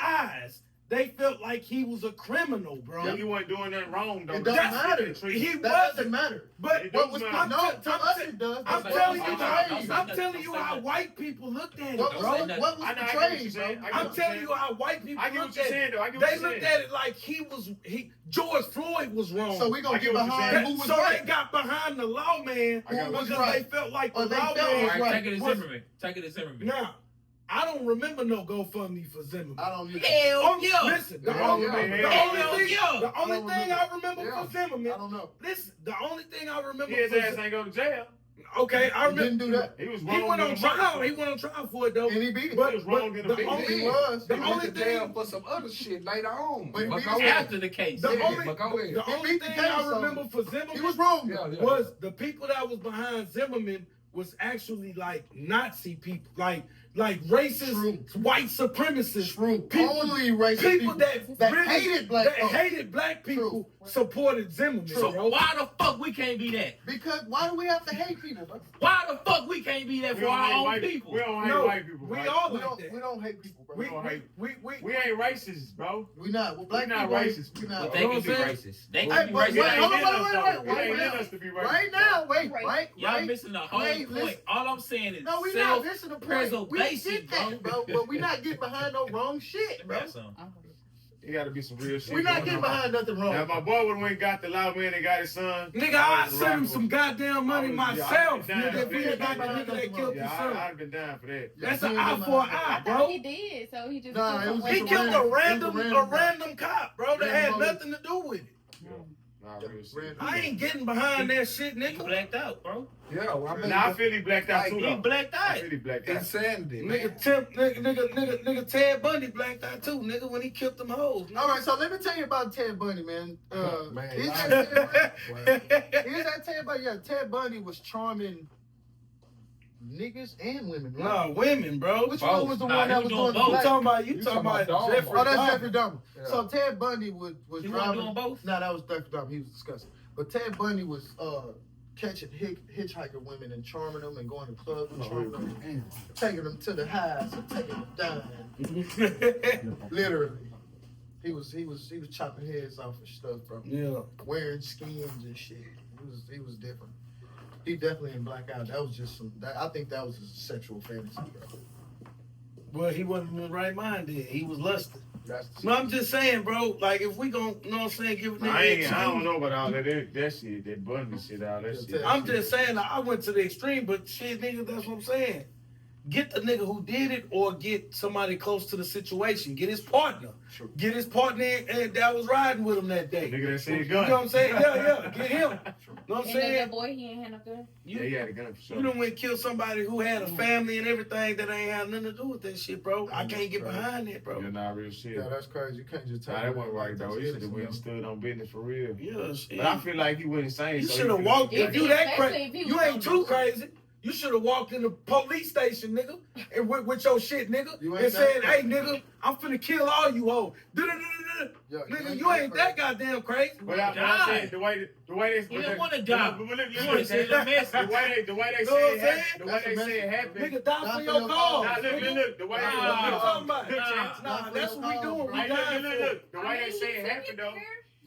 eyes, they felt like he was a criminal, bro. He wasn't doing nothing wrong, though. It don't That's- matter. He That wasn't. doesn't matter. But It What was don't no? matter. To us it does. I'm That's telling what you was how portrayed. I'm telling you how white people looked at it, What bro. was I know, I get what portrayed, you're bro? saying. I get I'm what you're telling you how white people I get what looked you're at saying, it. though. I get what They you're looked saying. at it like George Floyd was wrong. So we gonna I get get what you're behind saying. who was so right. they got behind the lawman I got Who what was because right. they felt like Or the they felt All was lawman. right, right. take it to was- Zimmerman. Take it to Zimmerman. Now, I don't remember no GoFundMe for Zimmerman. I don't need Hell Oh, yeah. listen, the Hell only, yeah. the Hell only thing, yeah. the only I don't thing I remember Yeah. for Zimmerman, I don't know. listen, the only thing I remember His for ass ain't go to jail. okay, I He didn't remember do that. He was he wrong. went in on the trial. motherfucker. He went on trial for it though. And he beat it. But, He was wrong but in the the only He was. the He only went to jail thing for some other shit later on. But But he go was ahead. After the case. the Yeah, only but go ahead. the He only beat the thing case, I so remember for Zimmerman He was wrong. Yeah, yeah. was the people that was behind Zimmerman was actually like Nazi people, like racist, True. white supremacists, True. people, Only racist people people that that really, hated black that folks. hated black people supported Zimmerman. So bro. why the fuck we can't be that? Because why do we have to hate people, bro? Why the fuck we can't be that We for don't our hate own white people? We don't hate No, white people. we right? all We like don't. that. We don't hate people, bro. We don't hate- we We ain't racist, bro. We not. Well, black We not people ain't- racist. We But not. they You know can be what I'm racist. They Hey, can be but racist. wait, ain't hold on, in us, wait, though. wait, It wait, ain't in wait. us to be racist. Right now, wait, Right. right, Y'all right. missing the whole Wait, point. listen. All I'm saying is No, we not. Listen to the point. We self-preservation, get that, bro. But we not getting behind no wrong shit, bro. It got to be some real shit. We not going getting on. behind nothing Now, if wrong. my boy would have went got the loud man and got his son. Nigga, I sent him some goddamn money I was- yeah, myself. I'd be down Nigga, if for he that. had got the nigga that killed Yeah, his I'd son. have been down for that. That's Yeah, an he eye was for an in my- eye, I bro. thought he did, so he just Nah, killed it was somebody. He just killed a random random cop, bro, that had Random nothing to do with it. Nah, real shit. Random. I ain't getting behind that shit, He nigga. blacked out, bro. Yeah, well, I mean, Nah, I feel he blacked out too, He though. blacked I out. feel he blacked out. insanity. man. Nigga, Ted Bundy blacked out too, nigga, when he killed them hoes. All right, so let me tell you about Ted Bundy, man. Man, Here's nah. that Ted Bundy. Well, Here's that Ted Bundy. Yeah, Ted Bundy was charming niggas and women. Right? Nah, women, bro. Which Both. one was the Nah, one he that was was doing doing the both. You black? talking about You talking about Jeffrey Oh, that's Dahmer. Jeffrey Dahmer. Yeah. So Ted Bundy was He wasn't driving. doing both? No, that was Jeffrey Dahmer. He was disgusting. But Ted Bundy was catching hitchhiker women and charming them and going to clubs and charming them, taking them to the highs and taking them down. Literally, he was chopping heads off and stuff, bro. Yeah. Wearing skins and shit. He was different. He definitely in blackout. That was just some. I think that was a sexual fantasy, bro. Well, he wasn't in the right mind then. He was lusting. That's No, I'm just saying, bro. Like, if we gon', you know what I'm saying, give a nigga I don't know about all that shit, that Bundy shit, all that shit. I'm just saying, I went to the extreme, but shit, nigga, that's what I'm saying. Get the nigga who did it, or get somebody close to the situation. Get his partner. True. Get his partner and that was riding with him that day. Nigga that said You gun. know what I'm saying? Yeah. Get him. You know what I'm And saying? that boy, he ain't had no gun. Yeah, he had a gun for sure. You done went and killed somebody who had a family and everything that ain't had nothing to do with that shit, bro. I can't get behind that, bro. You're not real shit. Yeah, that's crazy. You can't just tell Nah, me that wasn't right though. He should have you went know. and stood on business for real. Yeah, shit. But I feel like he went insane. You so should he have walked. If If you he- that especially crazy, if he you was ain't gonna too do it. crazy. You should have walked in the police station, nigga, and with your shit, nigga, You ain't and said, that "Hey, crazy. nigga, I'm finna kill all you hoes." Yeah, Nigga, you ain't that goddamn crazy. But I said the way they He didn't want to die. But look, He wanted to send a message. the way they Know what say I'm it saying? happened. The way That's they a say it happened. Nigga, die Die for for your your cause. cause. Nah, nigga. look. The way What you talking about? Look, Chance. Nah, that's what we doing. We Hey, dying for. look. The way they say it happened though.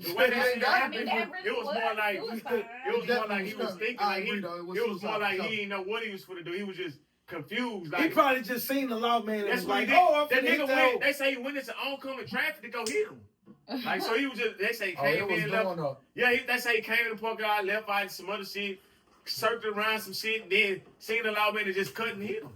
The way they say it I happened, mean, that really it was more like suicide. it was more like he was thinking I like agree, though. It was it was more suicide, like so. he didn't know what he was gonna do. He was just confused. He Like probably just seen the lawman and that's was what like, he did. "Oh, I'm That finna hit nigga that went. hoe." They say he went into oncoming traffic to go hit him. Like so, he was just. They say he Oh, it came was in, left. going up. Yeah, they say he came in the parking lot, left out some other shit, circled around some shit, then seen the lawman and just cut and hit him.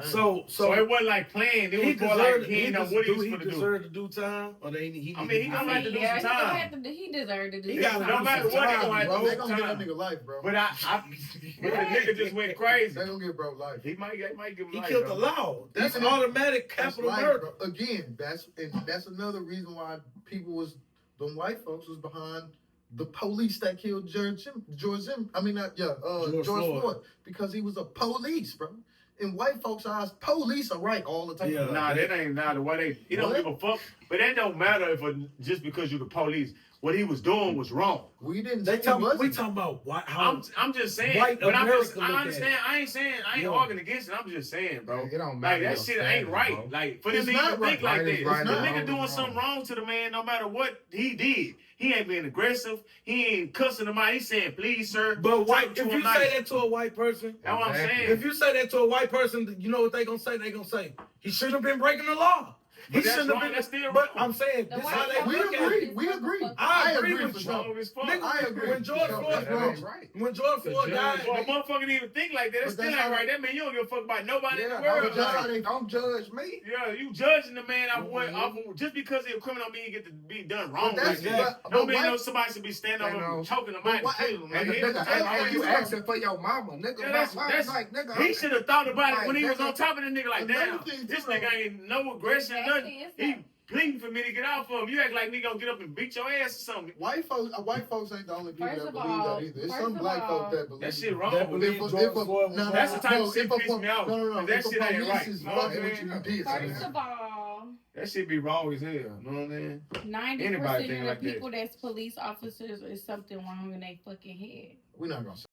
So So it wasn't like planned. It he was more like deserved. he didn't know what he was gonna do. deserved to do time, or they he. I mean, he gonna have to do Yeah, some he gonna time. have to. He deserved to do. He that. gotta No do matter some what, they time, gonna have bro. to They do gonna some give that time. nigga life, bro. But but the nigga just went crazy. They gonna give bro life. He might give him He life, killed bro. the law. That's Even- automatic That's capital life, murder. bro. Again, that's another reason why people was them white folks was behind the police that killed George George Floyd. Floyd. Because he was a police, bro. In white folks' eyes, police are right all the time. Yeah. Nah, that ain't the way he don't What? give a fuck. But that don't matter just because you're the police. What he was doing was wrong. We didn't They say talking. he We wasn't. talking about how. I'm just saying. White But I America look at understand. I ain't Yeah. arguing against it. I'm just saying, bro. It don't Like matter that your shit ain't standard, right. bro. Like for them It's to not even think right. like Right that. is right, The wrong nigga is doing wrong. something wrong to the man, no matter what he did. He ain't being aggressive. He ain't cussing him out. He saying, "Please, sir." But white. talk to If him you nice. say that to a white person, That's what I'm Exactly. saying. if you say that to a white person, you know what they gonna say? They gonna say he shouldn't have been breaking the law. He But that's shouldn't have wrong. been. That's still But wrong. I'm saying The this white how they folks We look at agree. it. We agree. I agree agree with for you. sure. Wrong as fuck. Nigga, I agree. when George Sure, Floyd, that's wrong. right. when George The Floyd judge- died, Well, a motherfucker didn't even think like that. That's But still that's ain't how right. That man, you don't give a fuck about nobody in the Yeah, world. that's how Like, they- don't judge me. yeah, you judging the man off what off of, just because he's a criminal mean he get to be done wrong. But that's- Like that. but Don't mean why- no somebody should be standing over him, choking him out and why- killing him. And Like, the he- nigga hey, act like hey, you you asking for your mama, nigga. Yeah, that's like nigga. he should have thought about it when he was nigga. on top of the nigga. Like, Another damn, thing, this too, nigga ain't no aggression, That's nothing. it, He it's pleading for me to get out for him. You act like nigga gonna get up and beat your ass or something. White folks ain't the only people First that of believe all- that either. It's first some of black all- folk that believe That shit it. wrong. That believe If a- George if a- Floyd was no, wrong. That's the type of no, shit if a piss po- me off. No, 'Cause that if a shit ain't police right. is You know what fucking I'm with you, you saying? did First something. of all, That shit be wrong as hell. You know what I'm saying? 90% Anybody of think the like that. people that's police officers is something wrong in their fucking head. We're not gonna say